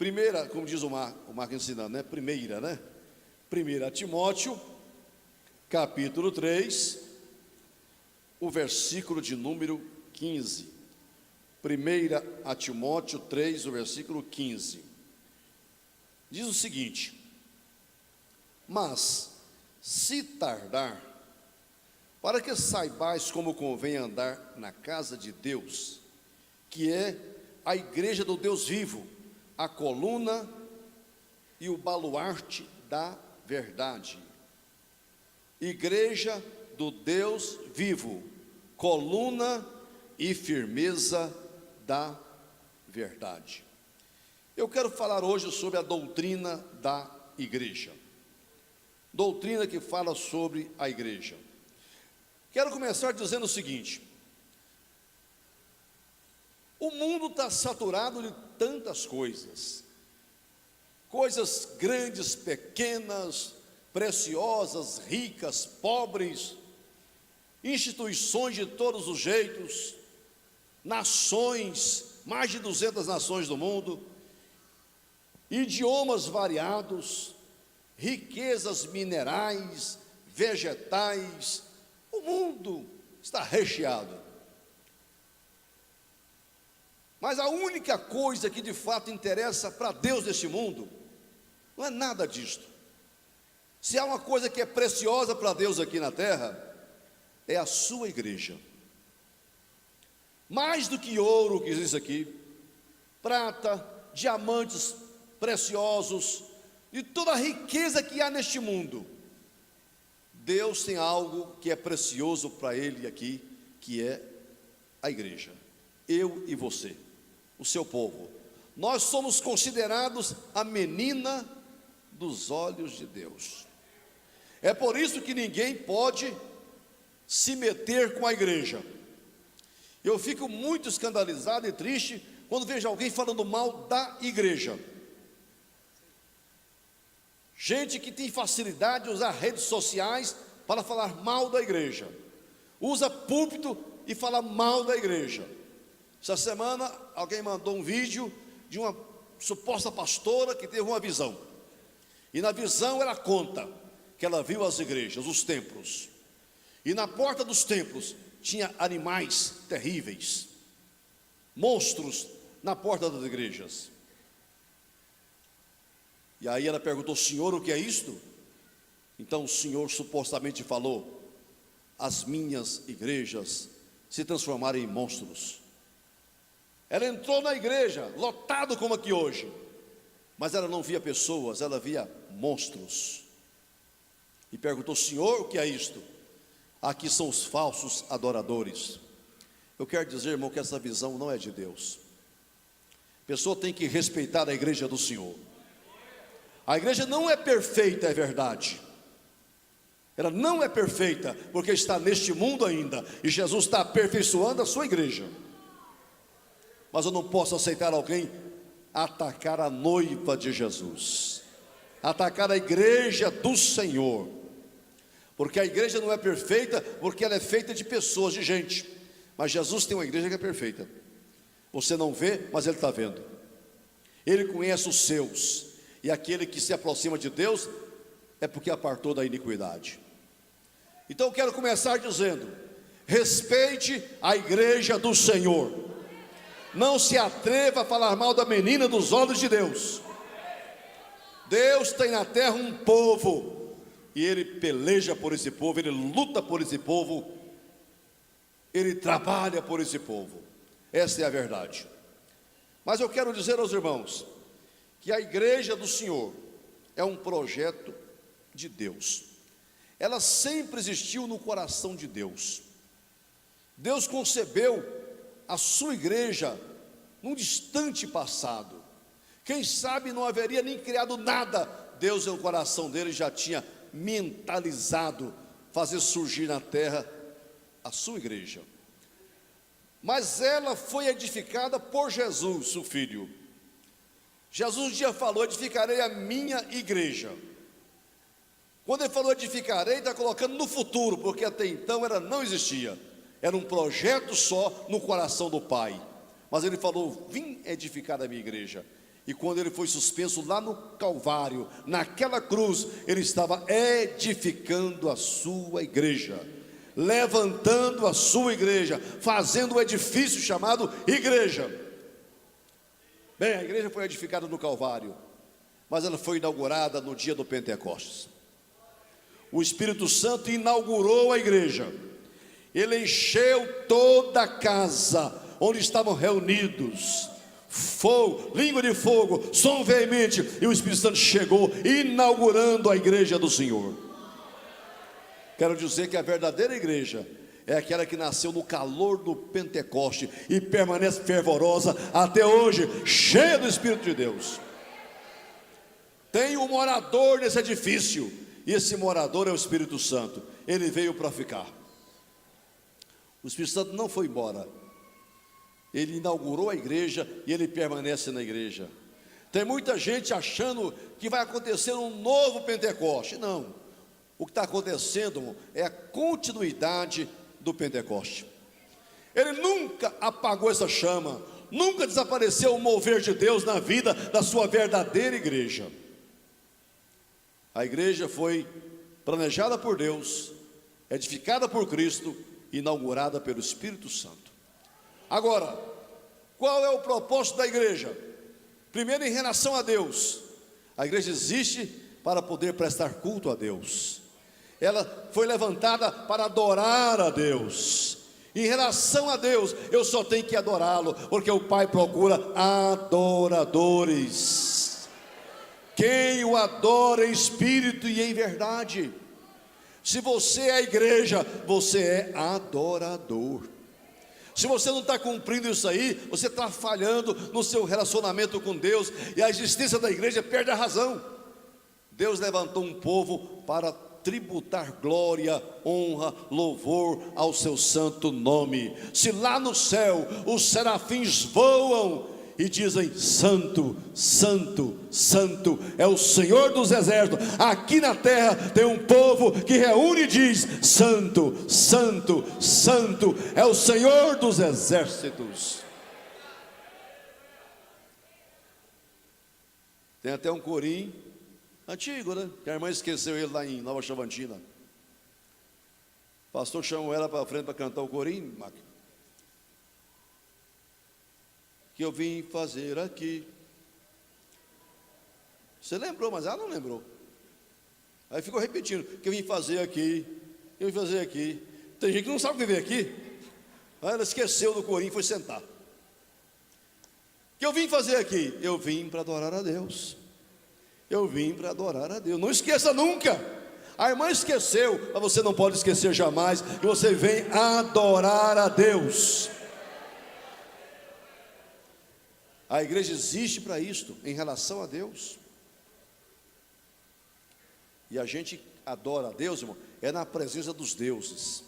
Primeira, como diz o Marco ensinando, né? Primeira, né? Primeira Timóteo, capítulo 3, o versículo de número 15. Primeira a Timóteo 3, o versículo 15. Diz o seguinte: mas, se tardar, para que saibais como convém andar na casa de Deus, que é a igreja do Deus vivo, a coluna e o baluarte da verdade. Igreja do Deus vivo, coluna e firmeza da verdade. Eu quero falar hoje sobre a doutrina da igreja. Doutrina que fala sobre a igreja. Quero começar dizendo o seguinte: o mundo está saturado de tantas coisas, coisas grandes, pequenas, preciosas, ricas, pobres, instituições de todos os jeitos, nações, mais de 200 nações do mundo, idiomas variados, riquezas minerais, vegetais. O mundo está recheado. Mas a única coisa que de fato interessa para Deus neste mundo não é nada disto. Se há uma coisa que é preciosa para Deus aqui na terra, é a sua igreja. Mais do que ouro, que diz aqui, prata, diamantes preciosos, e toda a riqueza que há neste mundo, Deus tem algo que é precioso para Ele aqui, que é a igreja. Eu e você, o seu povo. Nós somos considerados a menina dos olhos de Deus. É por isso que ninguém pode se meter com a igreja. Eu fico muito escandalizado e triste quando vejo alguém falando mal da igreja. Gente que tem facilidade de usar redes sociais para falar mal da igreja, usa púlpito e fala mal da igreja. Essa semana alguém mandou um vídeo de uma suposta pastora que teve uma visão, e na visão ela conta que ela viu as igrejas, os templos, e na porta dos templos tinha animais terríveis, monstros na porta das igrejas. E aí ela perguntou: Senhor, o que é isto? Então o Senhor supostamente falou: as minhas igrejas se transformaram em monstros. Ela entrou na igreja, lotado como aqui hoje, mas ela não via pessoas, ela via monstros. E perguntou: Senhor, o que é isto? Aqui são os falsos adoradores. Eu quero dizer, irmão, que essa visão não é de Deus. A pessoa tem que respeitar a igreja do Senhor. A igreja não é perfeita, é verdade. Ela não é perfeita, porque está neste mundo ainda, e Jesus está aperfeiçoando a sua igreja. Mas eu não posso aceitar alguém atacar a noiva de Jesus, atacar a igreja do Senhor, porque a igreja não é perfeita, porque ela é feita de pessoas, de gente. Mas Jesus tem uma igreja que é perfeita. Você não vê, mas Ele está vendo. Ele conhece os seus, e aquele que se aproxima de Deus é porque apartou da iniquidade. Então eu quero começar dizendo: respeite a igreja do Senhor. Não se atreva a falar mal da menina dos olhos de Deus. Deus tem na terra um povo, e Ele peleja por esse povo, Ele luta por esse povo, Ele trabalha por esse povo. Essa é a verdade. Mas eu quero dizer aos irmãos que a igreja do Senhor é um projeto de Deus. Ela sempre existiu no coração de Deus. Deus concebeu a sua igreja num distante passado. Quem sabe não haveria nem criado nada, Deus no coração dele já tinha mentalizado fazer surgir na terra a sua igreja. Mas ela foi edificada por Jesus, o Filho. Jesus um dia falou: edificarei a minha igreja. Quando ele falou edificarei, está colocando no futuro, porque até então ela não existia. Era um projeto só no coração do Pai. Mas ele falou: vim edificar a minha igreja. E quando ele foi suspenso lá no Calvário, naquela cruz, ele estava edificando a sua igreja, levantando a sua igreja, fazendo um edifício chamado igreja. Bem, a igreja foi edificada no Calvário, mas ela foi inaugurada no dia do Pentecostes. O Espírito Santo inaugurou a igreja. Ele encheu toda a casa onde estavam reunidos. Fogo, língua de fogo, som veemente, e o Espírito Santo chegou, inaugurando a igreja do Senhor. Quero dizer que a verdadeira igreja é aquela que nasceu no calor do Pentecoste e permanece fervorosa até hoje, cheia do Espírito de Deus. Tem um morador nesse edifício, e esse morador é o Espírito Santo. Ele veio para ficar. O Espírito Santo não foi embora. Ele inaugurou a igreja e ele permanece na igreja. Tem muita gente achando que vai acontecer um novo Pentecoste. Não. O que está acontecendo é a continuidade do Pentecoste. Ele nunca apagou essa chama, nunca desapareceu o mover de Deus na vida da sua verdadeira igreja. A igreja foi planejada por Deus, edificada por Cristo, inaugurada pelo Espírito Santo. Agora, qual é o propósito da igreja? Primeiro, em relação a Deus. A igreja existe para poder prestar culto a Deus. Ela foi levantada para adorar a Deus. Em relação a Deus, eu só tenho que adorá-lo, porque o Pai procura adoradores. Quem o adora em espírito e em verdade. Se você é a igreja, você é adorador. Se você não está cumprindo isso aí, você está falhando no seu relacionamento com Deus, e a existência da igreja perde a razão. Deus levantou um povo para tributar glória, honra, louvor ao seu santo nome. Se lá no céu os serafins voam e dizem: santo, santo, santo é o Senhor dos exércitos, aqui na terra tem um povo que reúne e diz: santo, santo, santo é o Senhor dos exércitos. Tem até um corinho antigo, né? Que a irmã esqueceu ele lá em Nova Chavantina. O pastor chamou ela para frente para cantar o corinho, que eu vim fazer aqui. Você lembrou, mas ela não lembrou. Aí ficou repetindo: que eu vim fazer aqui, eu vim fazer aqui. Tem gente que não sabe o que veio aqui. Aí ela esqueceu do corinho e foi sentar. Que eu vim fazer aqui? Eu vim para adorar a Deus. Eu vim para adorar a Deus. Não esqueça nunca. A irmã esqueceu, mas você não pode esquecer jamais que você vem adorar a Deus. A igreja existe para isto, em relação a Deus. E a gente adora a Deus, irmão, é na presença dos deuses,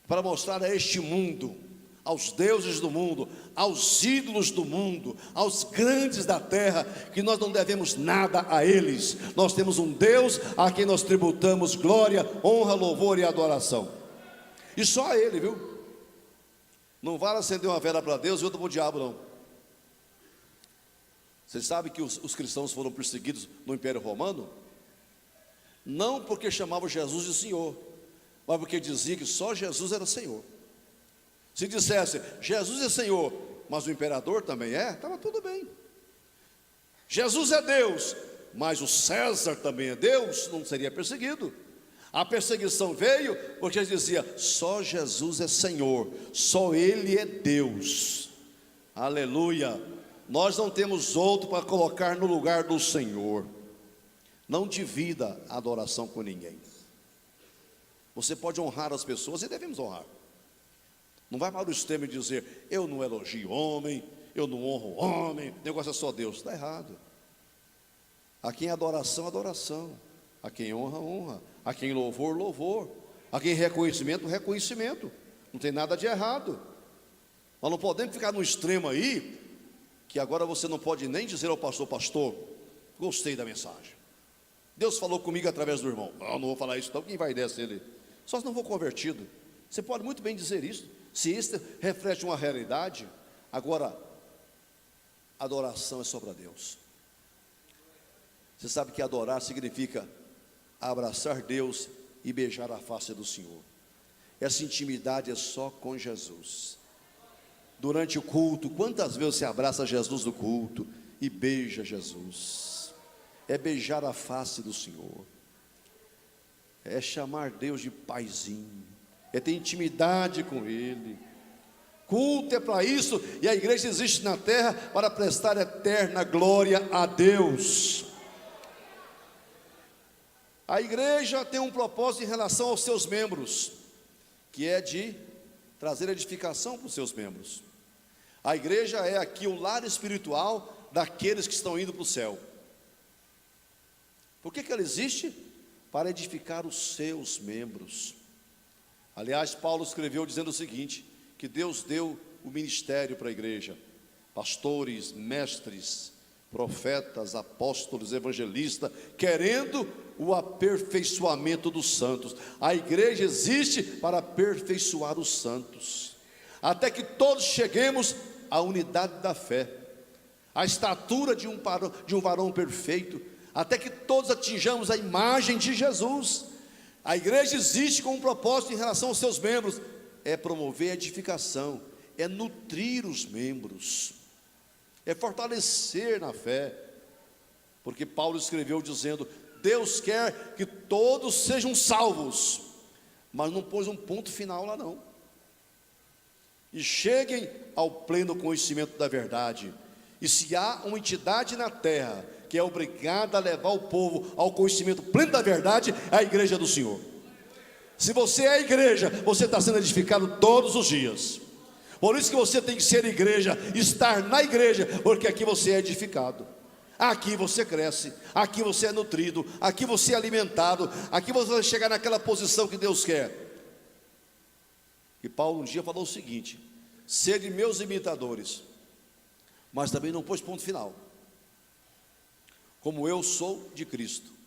para mostrar a este mundo, aos deuses do mundo, aos ídolos do mundo, aos grandes da terra, que nós não devemos nada a eles. Nós temos um Deus a quem nós tributamos glória, honra, louvor e adoração. E só a Ele, viu? Não vale acender uma vela para Deus e outra para o diabo, não. Vocês sabem que os cristãos foram perseguidos no Império Romano? Não porque chamavam Jesus de Senhor, mas porque dizia que só Jesus era Senhor. Se dissesse: Jesus é Senhor, mas o imperador também é, estava tudo bem. Jesus é Deus, mas o César também é Deus, não seria perseguido. A perseguição veio porque dizia: só Jesus é Senhor, só Ele é Deus. Aleluia. Nós não temos outro para colocar no lugar do Senhor. Não divida a adoração com ninguém. Você pode honrar as pessoas, e devemos honrar. Não vai para o extremo e dizer: eu não elogio homem, eu não honro homem, negócio é só Deus. Está errado. A quem adoração, adoração. A quem honra, honra. A quem louvor, louvor. A quem reconhecimento, reconhecimento. Não tem nada de errado. Nós não podemos ficar no extremo aí, que agora você não pode nem dizer ao pastor: pastor, gostei da mensagem, Deus falou comigo através do irmão. Não vou falar isso, então quem vai descer ele? Só se não for convertido. Você pode muito bem dizer isso, se isso reflete uma realidade. Agora, Adoração é só para Deus. Você sabe que adorar significa abraçar Deus e beijar a face do Senhor. Essa intimidade é só com Jesus. Durante o culto, quantas vezes você abraça Jesus no culto e beija Jesus? É beijar a face do Senhor, é chamar Deus de paizinho, é ter intimidade com Ele. Culto é para isso, e a igreja existe na terra para prestar eterna glória a Deus. A igreja tem um propósito em relação aos seus membros, que é de trazer edificação para os seus membros. A igreja é aqui o lar espiritual daqueles que estão indo para o céu. Por que ela existe? Para edificar os seus membros. Aliás, Paulo escreveu dizendo o seguinte, que Deus deu o ministério para a igreja: pastores, mestres, profetas, apóstolos, evangelistas, querendo o aperfeiçoamento dos santos. A igreja existe para aperfeiçoar os santos, até que todos cheguemos à unidade da fé, à estatura de um varão perfeito, até que todos atinjamos a imagem de Jesus. A igreja existe com um propósito em relação aos seus membros: é promover a edificação, é nutrir os membros, é fortalecer na fé, porque Paulo escreveu dizendo: Deus quer que todos sejam salvos, mas não pôs um ponto final lá não, e cheguem ao pleno conhecimento da verdade. E se há uma entidade na terra que é obrigada a levar o povo ao conhecimento pleno da verdade, é a igreja do Senhor. Se você é a igreja, você está sendo edificado todos os dias. Por isso que você tem que ser igreja, estar na igreja, porque aqui você é edificado, aqui você cresce, aqui você é nutrido, aqui você é alimentado, aqui você vai chegar naquela posição que Deus quer. E Paulo um dia falou o seguinte: sede meus imitadores, mas também não pôs ponto final, como eu sou de Cristo.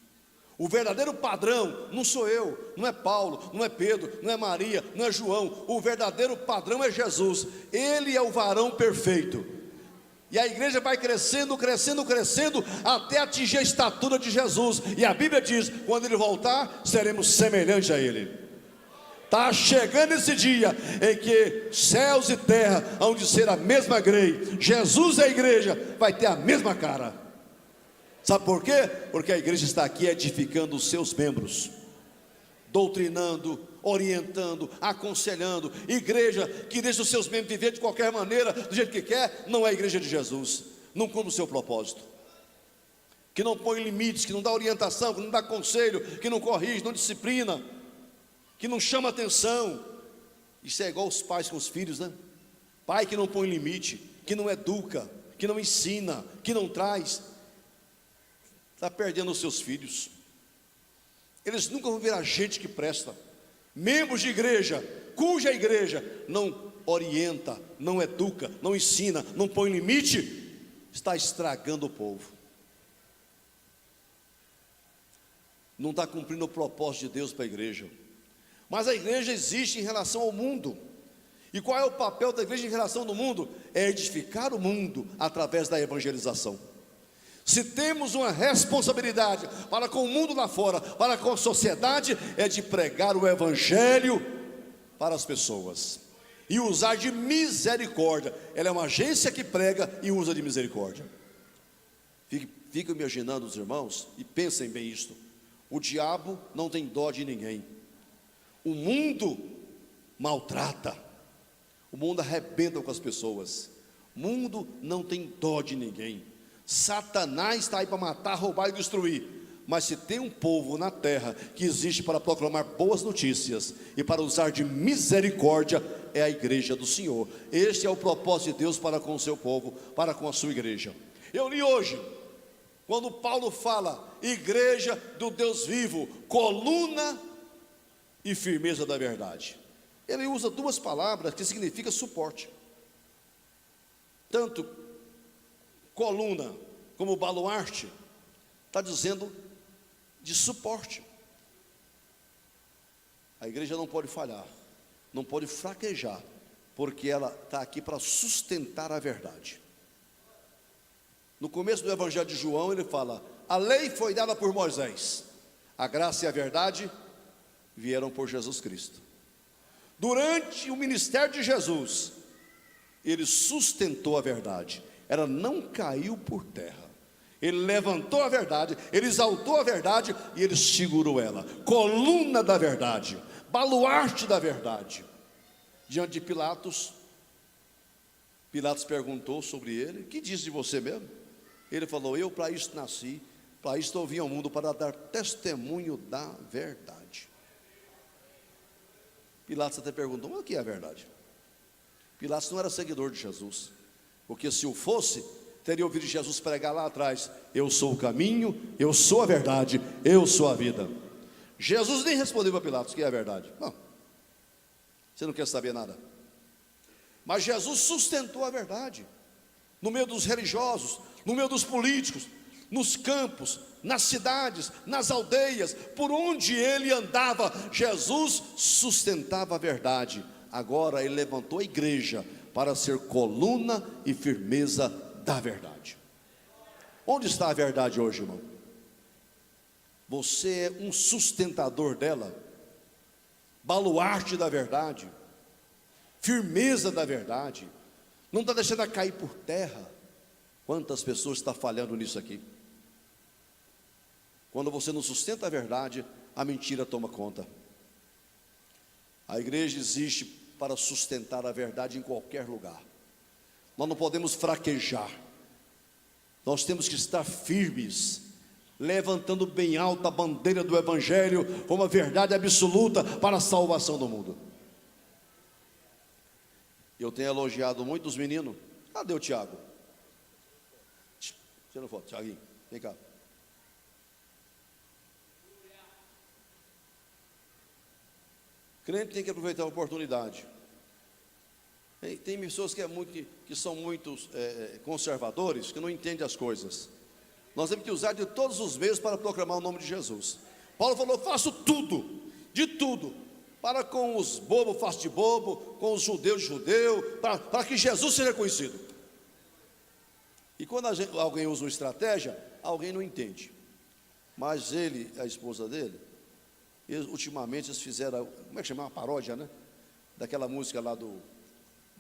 O verdadeiro padrão não sou eu, não é Paulo, não é Pedro, não é Maria, não é João. O verdadeiro padrão é Jesus. Ele é o varão perfeito. E a igreja vai crescendo, crescendo, crescendo, até atingir a estatura de Jesus. E a Bíblia diz: quando Ele voltar, seremos semelhantes a Ele. Está chegando esse dia em que céus e terra hão de ser a mesma grei. Jesus e a igreja vai ter a mesma cara. Sabe por quê? Porque a igreja está aqui edificando os seus membros, doutrinando, orientando, aconselhando. Igreja que deixa os seus membros viver de qualquer maneira, do jeito que quer, não é a igreja de Jesus. Não cumpre o seu propósito, que não põe limites, que não dá orientação, que não dá conselho, que não corrige, não disciplina, que não chama atenção. Isso é igual os pais com os filhos, né? Pai que não põe limite, que não educa, que não ensina, que não traz, está perdendo os seus filhos. Eles nunca vão virar gente que presta. Membros de igreja, cuja igreja não orienta, não educa, não ensina, não põe limite, está estragando o povo, não está cumprindo o propósito de Deus para a igreja. Mas a igreja existe em relação ao mundo. E qual é o papel da igreja em relação ao mundo? É edificar o mundo através da evangelização. Se temos uma responsabilidade para com o mundo lá fora, para com a sociedade, é de pregar o evangelho para as pessoas e usar de misericórdia. Ela é uma agência que prega e usa de misericórdia. Fiquem imaginando os irmãos e pensem bem isto: o diabo não tem dó de ninguém, o mundo maltrata, o mundo arrebenta com as pessoas, o mundo não tem dó de ninguém. Satanás está aí para matar, roubar e destruir. Mas se tem um povo na terra que existe para proclamar boas notícias e para usar de misericórdia, é a igreja do Senhor. Este é o propósito de Deus para com o seu povo, para com a sua igreja. Eu li hoje, quando Paulo fala igreja do Deus vivo, coluna e firmeza da verdade, ele usa duas palavras que significam suporte. Tanto coluna como baluarte está dizendo de suporte. A igreja não pode falhar, não pode fraquejar, porque ela está aqui para sustentar a verdade. No começo do Evangelho de João, ele fala: a lei foi dada por Moisés, a graça e a verdade vieram por Jesus Cristo. Durante o ministério de Jesus, ele sustentou a verdade, ela não caiu por terra. Ele levantou a verdade, ele exaltou a verdade e ele segurou ela, coluna da verdade, baluarte da verdade. Diante de Pilatos, Pilatos perguntou sobre ele: que diz de você mesmo? Ele falou: eu para isso nasci, para isso eu vim ao mundo, para dar testemunho da verdade. Pilatos até perguntou: mas o que é a verdade? Pilatos não era seguidor de Jesus, porque se o fosse, teria ouvido Jesus pregar lá atrás: eu sou o caminho, eu sou a verdade, eu sou a vida. Jesus nem respondeu para Pilatos o que é a verdade. Não, você não quer saber nada. Mas Jesus sustentou a verdade, no meio dos religiosos, no meio dos políticos, nos campos, nas cidades, nas aldeias, por onde ele andava, Jesus sustentava a verdade. Agora ele levantou a igreja para ser coluna e firmeza da verdade. Onde está a verdade hoje, irmão? Você é um sustentador dela, baluarte da verdade, firmeza da verdade, não está deixando ela cair por terra. Quantas pessoas estão falhando nisso aqui? Quando você não sustenta a verdade, a mentira toma conta. A igreja existe para sustentar a verdade em qualquer lugar. Nós não podemos fraquejar. Nós temos que estar firmes, levantando bem alta a bandeira do Evangelho como a verdade absoluta para a salvação do mundo. Eu tenho elogiado muito os meninos. Cadê o Tiago? Tira foto, Tiaguinho, vem cá. Crente tem que aproveitar a oportunidade. Tem pessoas que são muito conservadores, que não entendem as coisas. Nós temos que usar de todos os meios para proclamar o nome de Jesus. Paulo falou: faço tudo, de tudo, para com os bobos faço de bobo, com os judeus de judeu, para que Jesus seja conhecido. E quando alguém usa uma estratégia, alguém não entende. Mas ele, a esposa dele, ultimamente eles fizeram, como é que chama? Uma paródia, né? Daquela música lá do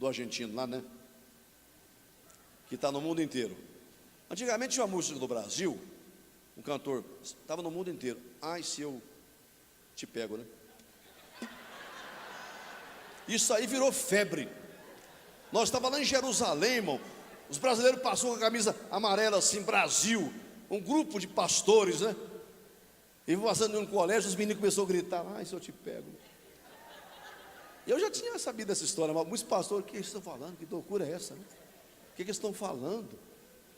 argentino lá, né? Que está no mundo inteiro. Antigamente tinha uma música do Brasil, um cantor, estava no mundo inteiro. Ai, se eu te pego, né? Isso aí virou febre. Nós estávamos lá em Jerusalém, irmão. Os brasileiros passaram com a camisa amarela assim, Brasil. Um grupo de pastores, né? E passando no colégio, os meninos começaram a gritar: ai, se eu te pego. Eu já tinha sabido dessa história, mas muitos pastores: o que eles estão falando? Que loucura é essa, né? O que eles estão falando?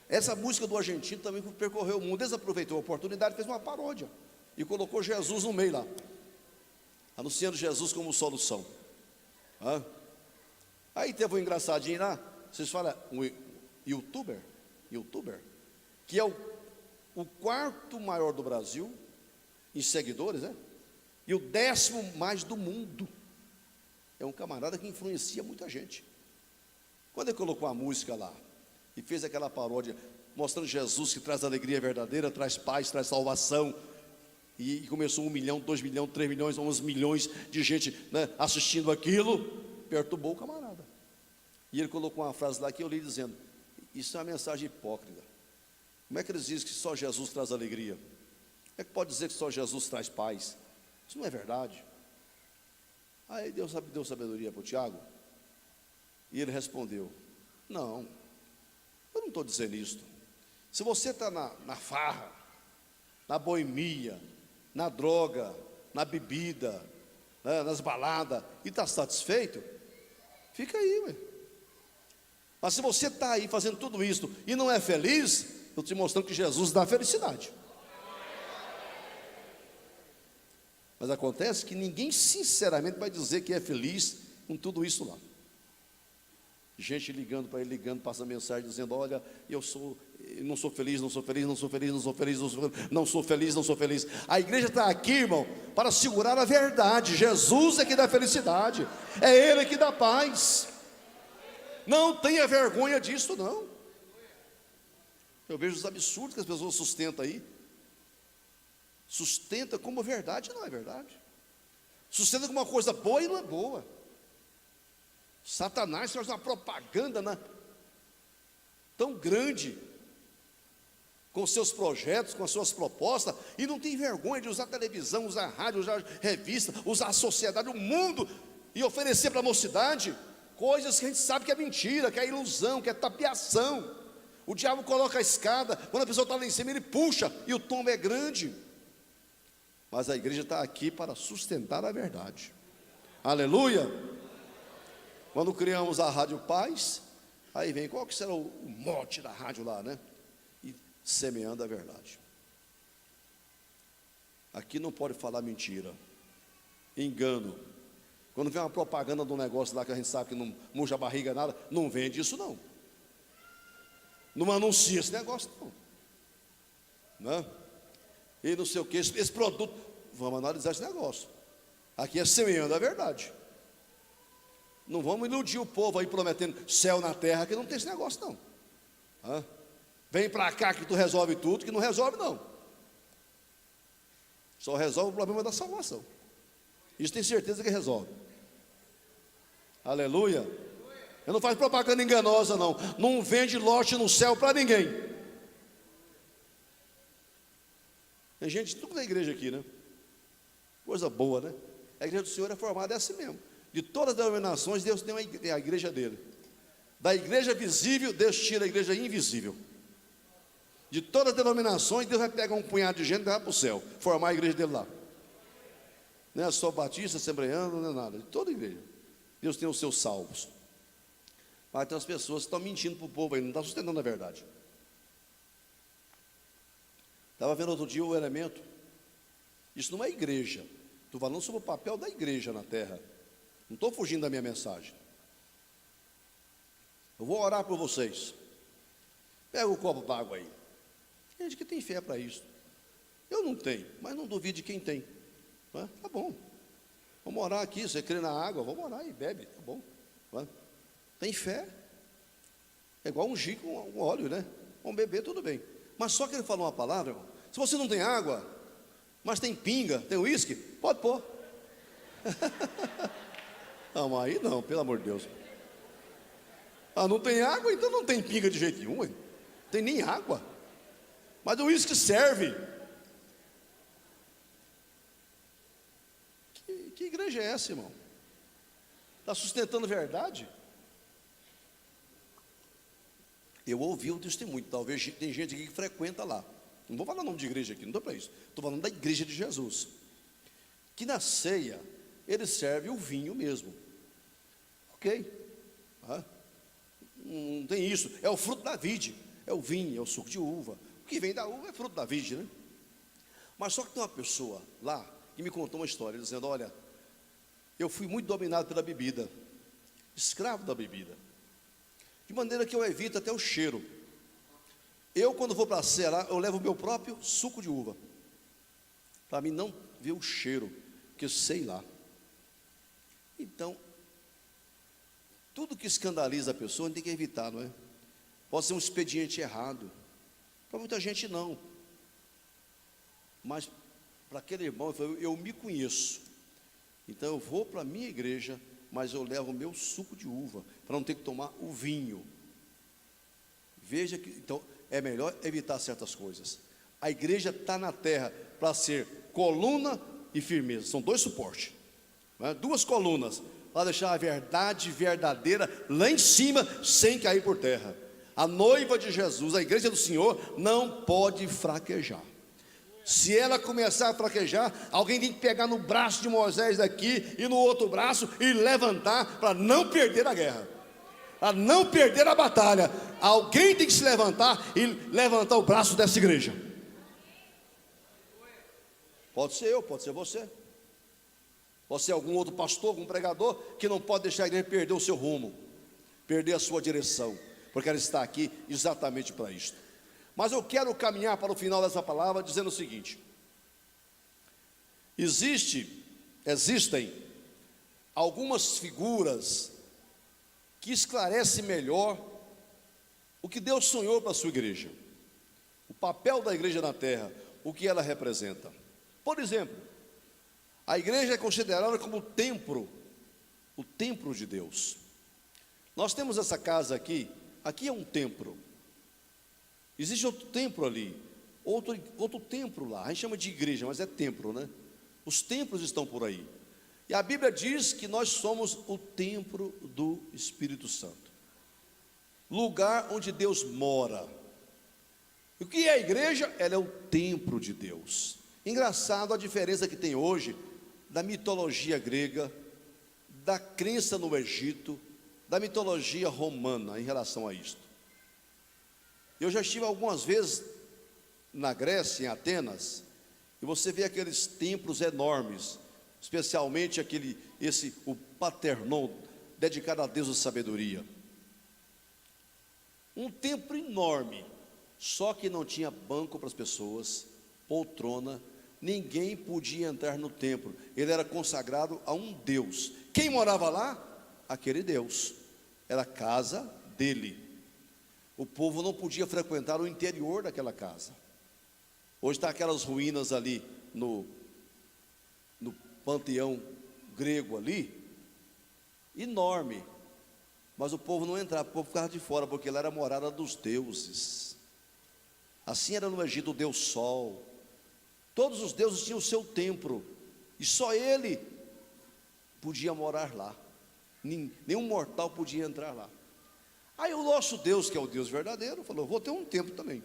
Essa música do argentino também percorreu o mundo. Eles aproveitou a oportunidade, fez uma paródia e colocou Jesus no meio lá, anunciando Jesus como solução. Aí teve um engraçadinho lá, vocês falam, um youtuber, que é o quarto maior do Brasil em seguidores, né? E o 10º mais do mundo. É um camarada que influencia muita gente. Quando ele colocou a música lá e fez aquela paródia mostrando Jesus que traz alegria verdadeira, traz paz, traz salvação, e começou 1 milhão, 2 milhões, 3 milhões, 11 milhões de gente, né, assistindo aquilo, perturbou o camarada. E ele colocou uma frase lá que eu li dizendo: isso é uma mensagem hipócrita. Como é que eles dizem que só Jesus traz alegria? Como é que pode dizer que só Jesus traz paz? Isso não é verdade. Aí Deus deu sabedoria para o Tiago, e ele respondeu: não, eu não estou dizendo isso. Se você está na farra, na boemia, na droga, na bebida, né, nas baladas, e está satisfeito, fica aí, ué. Mas se você está aí fazendo tudo isso e não é feliz, eu estou te mostrando que Jesus dá felicidade. Mas acontece que ninguém sinceramente vai dizer que é feliz com tudo isso lá. Gente ligando para ele, passando mensagem dizendo: olha, eu não sou feliz, não sou feliz, não sou feliz, não sou feliz, não sou feliz, não sou feliz. A igreja está aqui, irmão, para segurar a verdade. Jesus é que dá felicidade, é Ele que dá paz. Não tenha vergonha disso, não. Eu vejo os absurdos que as pessoas sustentam aí. Sustenta como verdade, não é verdade. Sustenta como uma coisa boa e não é boa. Satanás faz uma propaganda, né, tão grande, com seus projetos, com as suas propostas, e não tem vergonha de usar televisão, usar rádio, usar revista, usar a sociedade, o mundo, e oferecer para a mocidade coisas que a gente sabe que é mentira, que é ilusão, que é tapiação. O diabo coloca a escada, quando a pessoa está lá em cima, ele puxa, e o tombo é grande. Mas a igreja está aqui para sustentar a verdade. Aleluia! Quando criamos a Rádio Paz, aí vem, qual que será o mote da rádio lá, né? E semeando a verdade. Aqui não pode falar mentira, engano. Quando vem uma propaganda de um negócio lá que a gente sabe que não murcha a barriga, nada, não vende isso não. Não anuncia esse negócio não. Né? E não sei o que, esse produto, vamos analisar esse negócio. Aqui é semeando a verdade. Não vamos iludir o povo aí prometendo céu na terra, que não tem esse negócio não. Hã? Vem para cá que tu resolve tudo, que não resolve não. Só resolve o problema da salvação. Isso tem certeza que resolve. Aleluia. Eu não faço propaganda enganosa não. Não vende lote no céu para ninguém. Tem gente tudo na igreja aqui, né? Coisa boa, né? A igreja do Senhor é formada assim mesmo. De todas as denominações, Deus tem a igreja dele. Da igreja visível, Deus tira a igreja invisível. De todas as denominações, Deus vai pegar um punhado de gente e levar para o céu, formar a igreja dele lá. Não é só batista, assembleano, não é nada. De toda a igreja. Deus tem os seus salvos. Mas tem as pessoas que estão mentindo para o povo aí, não estão sustentando a verdade. Estava vendo outro dia o elemento. Isso não é igreja. Estou falando sobre o papel da igreja na terra. Não estou fugindo da minha mensagem. Eu vou orar por vocês. Pega o copo d'água aí. Tem gente que tem fé para isso. Eu não tenho, mas não duvido de quem tem. Tá bom. Vamos orar aqui. Você crê na água? Vamos orar e bebe. Tá bom. Tem fé. É igual ungir com um óleo, né? Vamos beber, tudo bem. Mas só que ele falou uma palavra, irmão. Se você não tem água, mas tem pinga, tem uísque, pode pôr. Não, mas aí não, pelo amor de Deus. Ah, não tem água, então não tem pinga de jeito nenhum. Não tem nem água. Mas o uísque serve. Que igreja é essa, irmão? Está sustentando verdade? Eu ouvi o testemunho. Talvez tem gente aqui que frequenta lá. Não vou falar o nome de igreja aqui, não dou para isso. Estou falando da igreja de Jesus. Que na ceia, ele serve o vinho mesmo. Ok? Não tem isso. É o fruto da vide. É o vinho, é o suco de uva. O que vem da uva é fruto da vide, né? Mas só que tem uma pessoa lá que me contou uma história, dizendo, olha, eu fui muito dominado pela bebida. Escravo da bebida. De maneira que eu evito até o cheiro. Eu, quando vou para a ceia, eu levo o meu próprio suco de uva. Para mim não ver o cheiro, porque eu sei lá. Então, tudo que escandaliza a pessoa, a gente tem que evitar, não é? Pode ser um expediente errado. Para muita gente não. Mas para aquele irmão, eu me conheço. Então eu vou para a minha igreja, mas eu levo o meu suco de uva, para não ter que tomar o vinho. Veja que, então, é melhor evitar certas coisas. A igreja está na terra para ser coluna e firmeza. São dois suportes, né? Duas colunas, para deixar a verdade verdadeira lá em cima, sem cair por terra. A noiva de Jesus, a igreja do Senhor, não pode fraquejar. Se ela começar a fraquejar, alguém tem que pegar no braço de Moisés daqui e no outro braço e levantar para não perder a guerra, para não perder a batalha. Alguém tem que se levantar e levantar o braço dessa igreja. Pode ser eu, pode ser você, pode ser algum outro pastor, algum pregador que não pode deixar a igreja perder o seu rumo, perder a sua direção, porque ela está aqui exatamente para isto. Mas eu quero caminhar para o final dessa palavra dizendo o seguinte: existem algumas figuras que esclarecem melhor o que Deus sonhou para a sua igreja. papel da igreja na terra, o que ela representa. Por exemplo, a igreja é considerada como o templo de Deus. Nós temos essa casa aqui é um templo. Existe outro templo ali, outro templo lá, a gente chama de igreja, mas é templo, né? Os templos estão por aí. E a Bíblia diz que nós somos o templo do Espírito Santo, lugar onde Deus mora. O que é a igreja? Ela é o templo de Deus. Engraçado a diferença que tem hoje da mitologia grega, da crença no Egito, da mitologia romana em relação a isto. Eu já estive algumas vezes na Grécia, em Atenas, e você vê aqueles templos enormes, especialmente o Parthenon, dedicado a Deus da sabedoria. Um templo enorme, só que não tinha banco para as pessoas, poltrona, ninguém podia entrar no templo. Ele era consagrado a um Deus. Quem morava lá? Aquele Deus. Era a casa dele. O povo não podia frequentar o interior daquela casa. Hoje está aquelas ruínas ali no panteão grego ali, enorme, mas o povo não entrava, o povo ficava de fora, porque lá era a morada dos deuses. Assim era no Egito o Deus Sol. Todos os deuses tinham o seu templo, e só ele podia morar lá. Nenhum mortal podia entrar lá. Aí o nosso Deus, que é o Deus verdadeiro, falou: vou ter um templo também.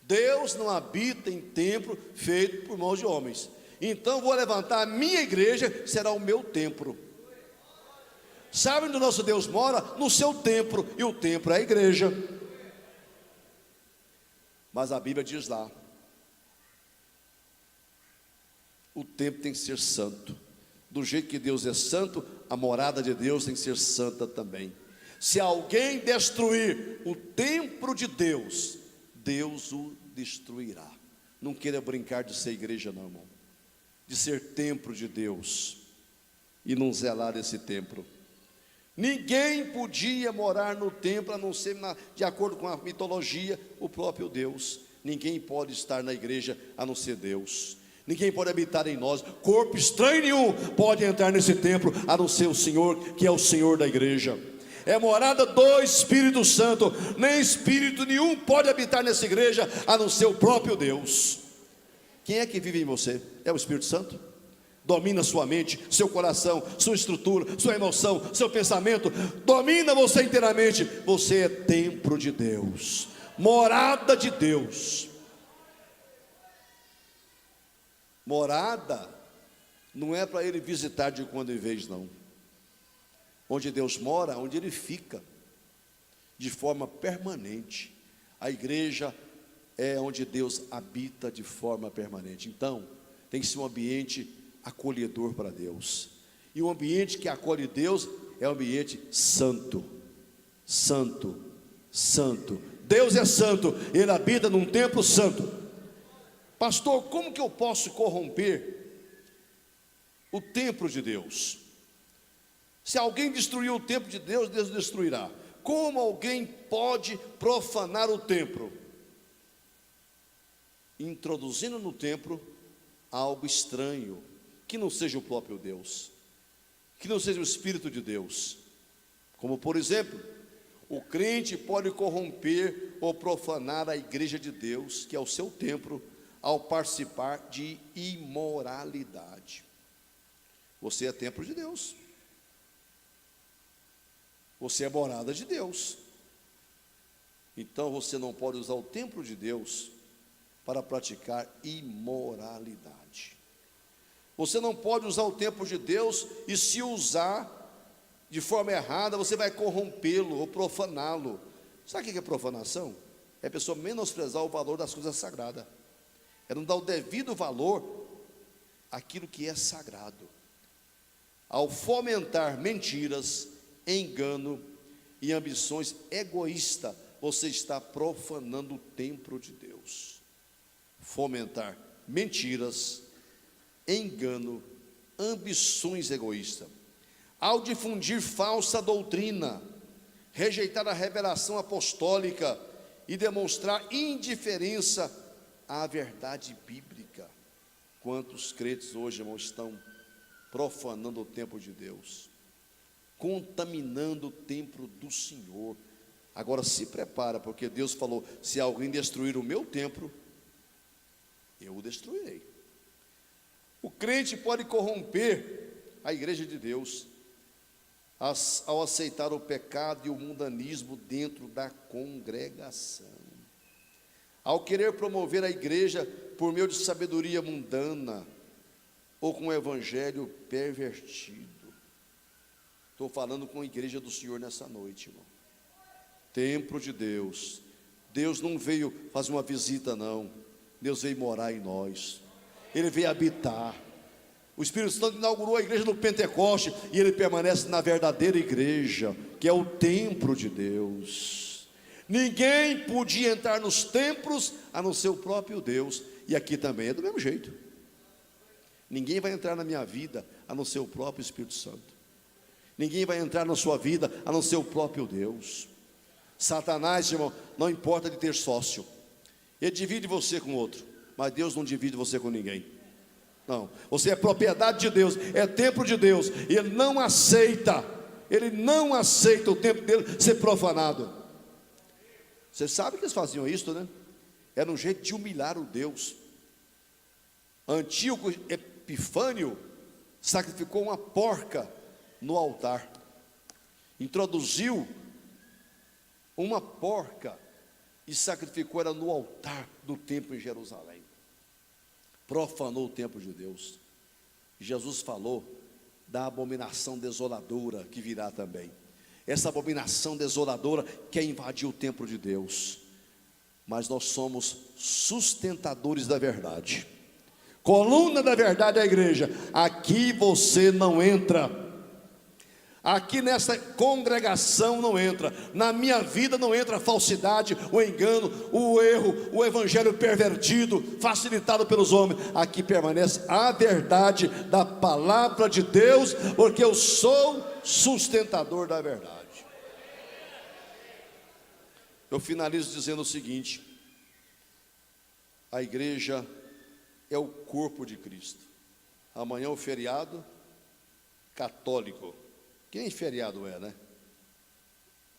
Deus não habita em templo feito por mãos de homens. Então vou levantar a minha igreja, será o meu templo. Sabe onde o nosso Deus mora? No seu templo, e o templo é a igreja. Mas a Bíblia diz lá, o templo tem que ser santo. Do jeito que Deus é santo, a morada de Deus tem que ser santa também. Se alguém destruir o templo de Deus, Deus o destruirá. Não queira brincar de ser igreja não, irmão, de ser templo de Deus e não zelar esse templo. Ninguém podia morar no templo a não ser de acordo com a mitologia, o próprio Deus. Ninguém pode estar na igreja a não ser Deus. Ninguém pode habitar em nós, corpo estranho nenhum pode entrar nesse templo a não ser o Senhor, que é o Senhor da igreja. É morada do Espírito Santo. Nem espírito nenhum pode habitar nessa igreja a não ser o próprio Deus. Quem é que vive em você? É o Espírito Santo? Domina sua mente, seu coração, sua estrutura, sua emoção, seu pensamento. Domina você inteiramente. Você é templo de Deus, morada de Deus. Morada não é para ele visitar de quando em vez, não. Onde Deus mora, onde ele fica, de forma permanente. A igreja é onde Deus habita de forma permanente. Então, tem que ser um ambiente acolhedor para Deus. E o ambiente que acolhe Deus é um ambiente santo. Santo, santo. Deus é santo, ele habita num templo santo. Pastor, como que eu posso corromper o templo de Deus? Se alguém destruir o templo de Deus, Deus destruirá. Como alguém pode profanar o templo? Introduzindo no templo algo estranho, que não seja o próprio Deus, que não seja o Espírito de Deus. Como por exemplo, o crente pode corromper ou profanar a igreja de Deus, que é o seu templo, ao participar de imoralidade. Você é templo de Deus. Você é morada de Deus. Então você não pode usar o templo de Deus para praticar imoralidade. Você não pode usar o templo de Deus, e se usar de forma errada, você vai corrompê-lo ou profaná-lo. Sabe o que é profanação? É a pessoa menosprezar o valor das coisas sagradas. É não dar o devido valor àquilo que é sagrado. Ao fomentar mentiras, engano e ambições egoístas, você está profanando o templo de Deus. Fomentar mentiras, engano, ambições egoístas. Ao difundir falsa doutrina, rejeitar a revelação apostólica e demonstrar indiferença à verdade bíblica. Quantos crentes hoje, irmãos, estão profanando o templo de Deus, contaminando o templo do Senhor. Agora se prepara, porque Deus falou: se alguém destruir o meu templo, eu o destruirei. O crente pode corromper a igreja de Deus ao aceitar o pecado e o mundanismo dentro da congregação, ao querer promover a igreja por meio de sabedoria mundana ou com o evangelho pervertido. Estou falando com a igreja do Senhor nessa noite, irmão. Templo de Deus. Deus não veio fazer uma visita, não. Deus veio morar em nós. Ele veio habitar. O Espírito Santo inaugurou a igreja no Pentecoste, e ele permanece na verdadeira igreja, que é o templo de Deus. Ninguém podia entrar nos templos a não ser o próprio Deus. E aqui também é do mesmo jeito. Ninguém vai entrar na minha vida a não ser o próprio Espírito Santo. Ninguém vai entrar na sua vida a não ser o próprio Deus. Satanás, irmão, não importa de ter sócio. Ele divide você com outro, mas Deus não divide você com ninguém. Não, você é propriedade de Deus, é templo de Deus, e Ele não aceita o templo dele ser profanado. Você sabe que eles faziam isso, né? Era um jeito de humilhar o Deus. Antíoco Epifânio sacrificou uma porca no altar, introduziu uma porca e sacrificou ela no altar do templo em Jerusalém. Profanou o templo de Deus. Jesus falou da abominação desoladora que virá também. Essa abominação desoladora quer invadir o templo de Deus. Mas nós somos sustentadores da verdade. Coluna da verdade é a igreja. Aqui você não entra. Aqui nessa congregação não entra. Na minha vida não entra a falsidade, o engano, o erro, o evangelho pervertido, facilitado pelos homens. Aqui permanece a verdade da palavra de Deus, porque eu sou sustentador da verdade. Eu finalizo dizendo o seguinte: a igreja é o corpo de Cristo. Amanhã é o feriado católico. Que nem feriado é, né?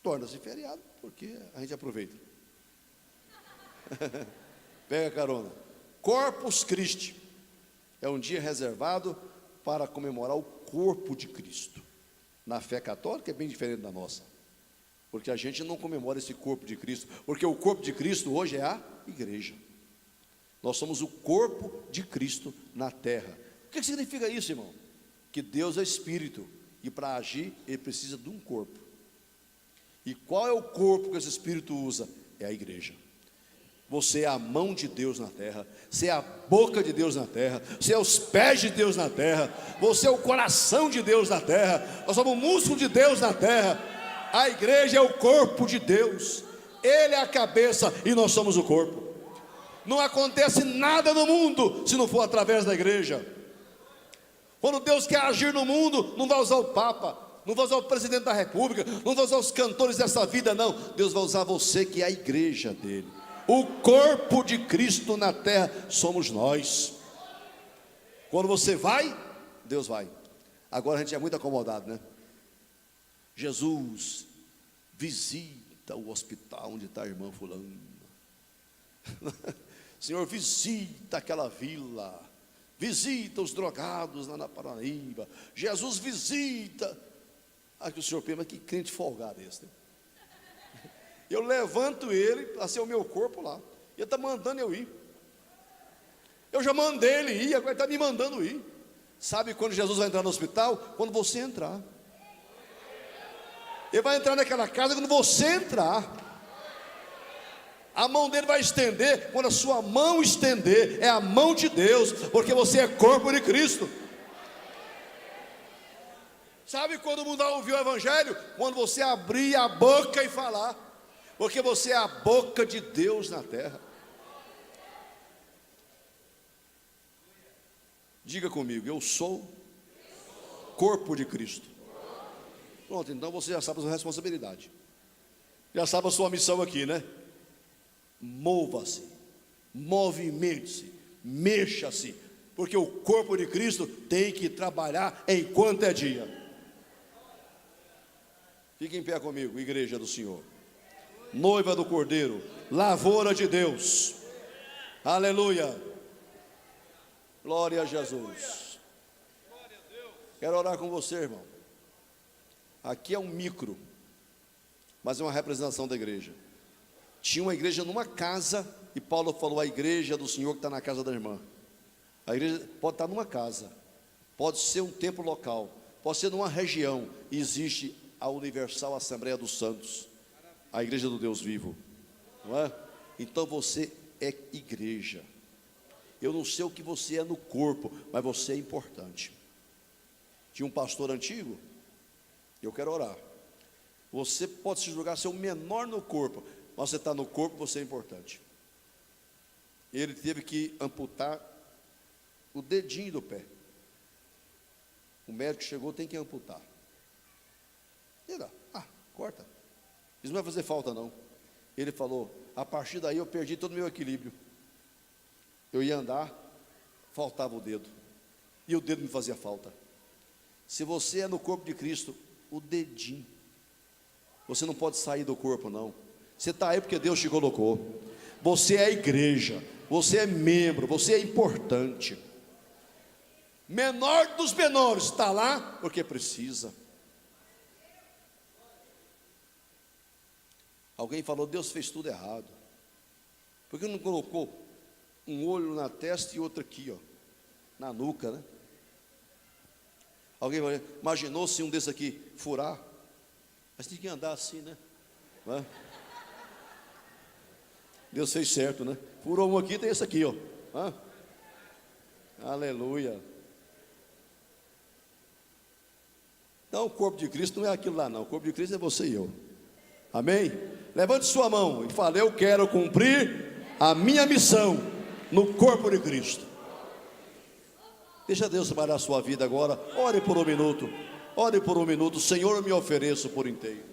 Torna-se feriado porque a gente aproveita. Pega a carona. Corpus Christi é um dia reservado para comemorar o corpo de Cristo. Na fé católica é bem diferente da nossa, porque a gente não comemora esse corpo de Cristo, porque o corpo de Cristo hoje é a igreja. Nós somos o corpo de Cristo na terra. O que significa isso, irmão? Que Deus é Espírito, e para agir ele precisa de um corpo. E qual é o corpo que esse Espírito usa? É a igreja. Você é a mão de Deus na terra, você é a boca de Deus na terra, você é os pés de Deus na terra, você é o coração de Deus na terra, nós somos o músculo de Deus na terra. A igreja é o corpo de Deus, Ele é a cabeça e nós somos o corpo. Não acontece nada no mundo se não for através da igreja. Quando Deus quer agir no mundo, não vai usar o Papa, não vai usar o presidente da República, não vai usar os cantores dessa vida, não. Deus vai usar você, que é a igreja dele. O corpo de Cristo na terra somos nós. Quando você vai, Deus vai. Agora a gente é muito acomodado, né? Jesus, visita o hospital onde está a irmã fulana. Senhor, visita aquela vila. Visita os drogados lá na Paraíba. Jesus visita. Aqui o senhor pensa, mas que crente folgado esse, né? Eu levanto ele para ser o meu corpo lá. Ele está mandando eu ir. Eu já mandei ele ir, agora ele está me mandando ir. Sabe quando Jesus vai entrar no hospital? Quando você entrar. Ele vai entrar naquela casa quando você entrar. A mão dele vai estender quando a sua mão estender. É a mão de Deus, porque você é corpo de Cristo. Sabe quando o mundo ouviu o evangelho? Quando você abrir a boca e falar, porque você é a boca de Deus na terra. Diga comigo: eu sou corpo de Cristo. Pronto, então você já sabe a sua responsabilidade, já sabe a sua missão aqui, né? Mova-se, movimente-se, mexa-se, porque o corpo de Cristo tem que trabalhar enquanto é dia. Fique em pé comigo, igreja do Senhor, noiva do Cordeiro, lavoura de Deus, aleluia, glória a Jesus. Quero orar com você, irmão. Aqui é um micro, mas é uma representação da igreja. Tinha uma igreja numa casa, e Paulo falou: a igreja do Senhor que está na casa da irmã. A igreja pode estar numa casa, pode ser um templo local, pode ser numa região. Existe a Universal Assembleia dos Santos, a igreja do Deus vivo, não é? Então você é igreja. Eu não sei o que você é no corpo, mas você é importante. Tinha um pastor antigo, eu quero orar. Você pode se julgar ser o menor no corpo, mas você está no corpo, você é importante. Ele teve que amputar o dedinho do pé. O médico chegou: tem que amputar. Corta. Isso não vai fazer falta não. Ele falou: a partir daí eu perdi todo o meu equilíbrio. Eu ia andar, faltava o dedo, e o dedo me fazia falta. Se você é no corpo de Cristo, o dedinho, você não pode sair do corpo não. Você está aí porque Deus te colocou. Você é igreja, você é membro, você é importante. Menor dos menores está lá porque precisa. Alguém falou: Deus fez tudo errado. Por que não colocou um olho na testa e outro aqui, ó, na nuca, né? Alguém imaginou se um desse aqui furar? Mas tem que andar assim, né? Não é? Deus fez certo, né? Furou um aqui, tem esse aqui, ó. Hã? Aleluia. Então o corpo de Cristo não é aquilo lá não. O corpo de Cristo é você e eu. Amém? Levante sua mão e fale: eu quero cumprir a minha missão no corpo de Cristo. Deixa Deus trabalhar a sua vida agora. Ore por um minuto. Ore por um minuto. Senhor, eu me ofereço por inteiro.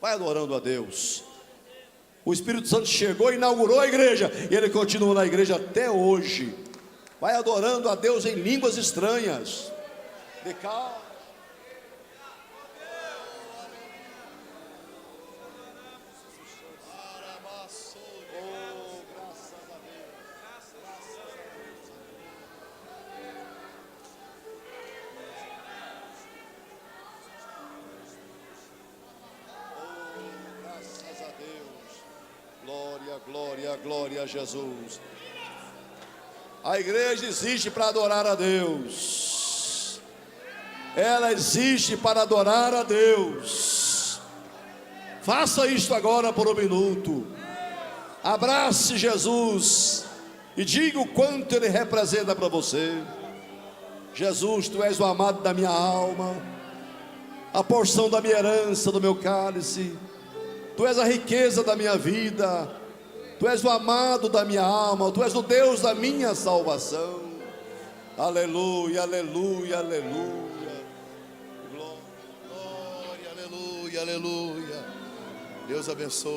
Vai adorando a Deus. O Espírito Santo chegou e inaugurou a igreja, e Ele continua na igreja até hoje. Vai adorando a Deus em línguas estranhas. De calma. Glória, glória a Jesus. A igreja existe para adorar a Deus. Ela existe para adorar a Deus. Faça isto agora por um minuto. Abrace Jesus e diga o quanto Ele representa para você. Jesus, Tu és o amado da minha alma, a porção da minha herança, do meu cálice. Tu és a riqueza da minha vida. Tu és o amado da minha alma. Tu és o Deus da minha salvação. Aleluia, aleluia, aleluia. Glória, aleluia, aleluia. Deus abençoe.